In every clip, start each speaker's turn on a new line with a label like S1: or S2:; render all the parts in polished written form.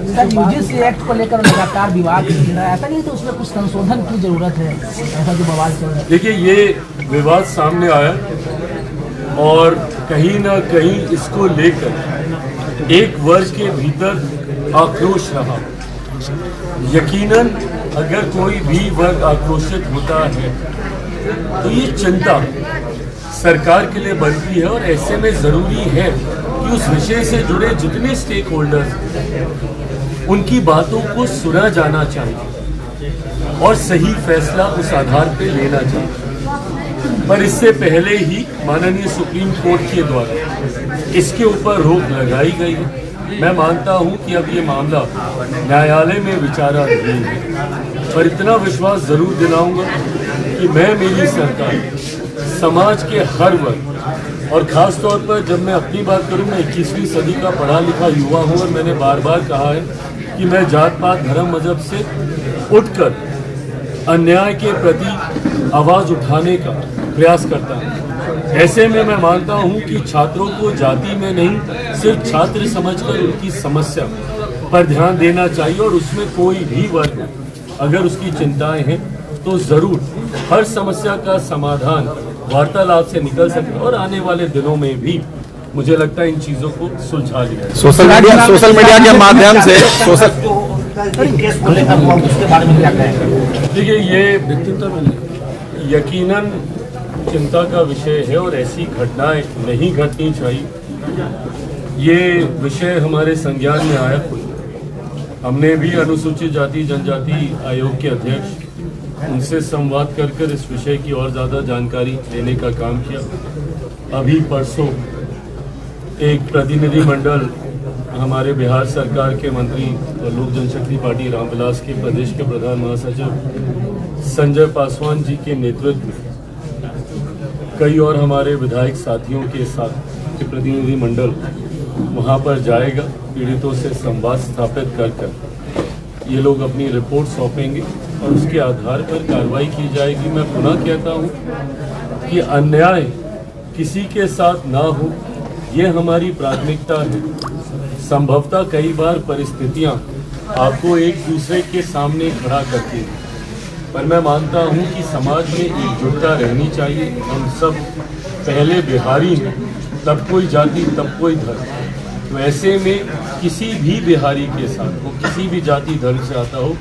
S1: UGC act को लेकर लगातार विवाद चल रहा है, ऐसा नहीं तो उसमें कुछ संशोधन की जरूरत है, ऐसा जो बवाल चल रहा है?
S2: देखिए, ये विवाद सामने आया और कहीं ना कहीं इसको लेकर 1 वर्ष के भीतर आक्रोश रहा। यकीनन अगर कोई भी वर्ग आक्रोशित होता है तो ये चिंता सरकार के लिए बनती है, और ऐसे में जरूरी है कि उस विषय से जुड़े जितने स्टेक होल्डर्स उनकी बातों को सुना जाना चाहिए और सही फैसला उस आधार पर लेना चाहिए। पर इससे पहले ही माननीय सुप्रीम कोर्ट के द्वारा इसके ऊपर रोक लगाई गई है। मैं मानता हूं कि अब ये मामला न्यायालय में विचाराधीन है, पर इतना विश्वास जरूर दिलाऊंगा कि मैं, मेरी सरकार समाज के हर वर्ग, और खास तौर पर जब मैं अपनी बात करूं, मैं 21वीं सदी का पढ़ा लिखा युवा हूं और मैंने बार बार कहा है कि मैं जात पात धर्म मजहब से उठकर अन्याय के प्रति आवाज उठाने का प्रयास करता हूं। ऐसे में मैं मानता हूं कि छात्रों को जाति में नहीं, सिर्फ छात्र समझकर उनकी समस्या पर ध्यान देना चाहिए, और उसमें कोई भी वर्ग अगर उसकी चिंताएं हैं तो जरूर हर समस्या का समाधान वार्तालाप से निकल सकता है, और आने वाले दिनों में भी मुझे लगता है इन चीजों को सुलझा लिया जाए।
S3: सोशल मीडिया के माध्यम से
S2: देखिए, ये यकीनन चिंता का विषय है और ऐसी घटनाएं नहीं घटनी चाहिए। ये विषय हमारे संज्ञान में आया, हमने भी अनुसूचित जाति जनजाति आयोग के अध्यक्ष उनसे संवाद कर इस विषय की और ज़्यादा जानकारी लेने का काम किया। अभी परसों एक प्रतिनिधि मंडल हमारे बिहार सरकार के मंत्री और लोक जनशक्ति पार्टी रामविलास के प्रदेश के प्रधान महासचिव संजय पासवान जी के नेतृत्व में कई और हमारे विधायक साथियों के साथ के प्रतिनिधि मंडल वहां पर जाएगा। पीड़ितों से संवाद स्थापित कर ये लोग अपनी रिपोर्ट सौंपेंगे और उसके आधार पर कार्रवाई की जाएगी। मैं पुनः कहता हूं कि अन्याय किसी के साथ ना हो, ये हमारी प्राथमिकता है। संभवतः कई बार परिस्थितियां आपको एक दूसरे के सामने खड़ा करती हैं, पर मैं मानता हूं कि समाज में एकजुटता रहनी चाहिए। हम सब पहले बिहारी हैं, तब कोई जाति तब कोई धर्म, तो ऐसे में किसी भी बिहारी के साथ, वो किसी भी जाति धर्म से आता हो,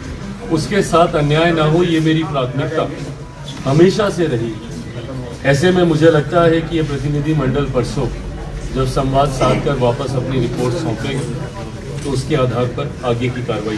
S2: उसके साथ अन्याय ना हो, ये मेरी प्राथमिकता हमेशा से रही। ऐसे में मुझे लगता है कि ये प्रतिनिधि मंडल परसों जब संवाद साध कर वापस अपनी रिपोर्ट सौंपेंगे तो उसके आधार पर आगे की कार्रवाई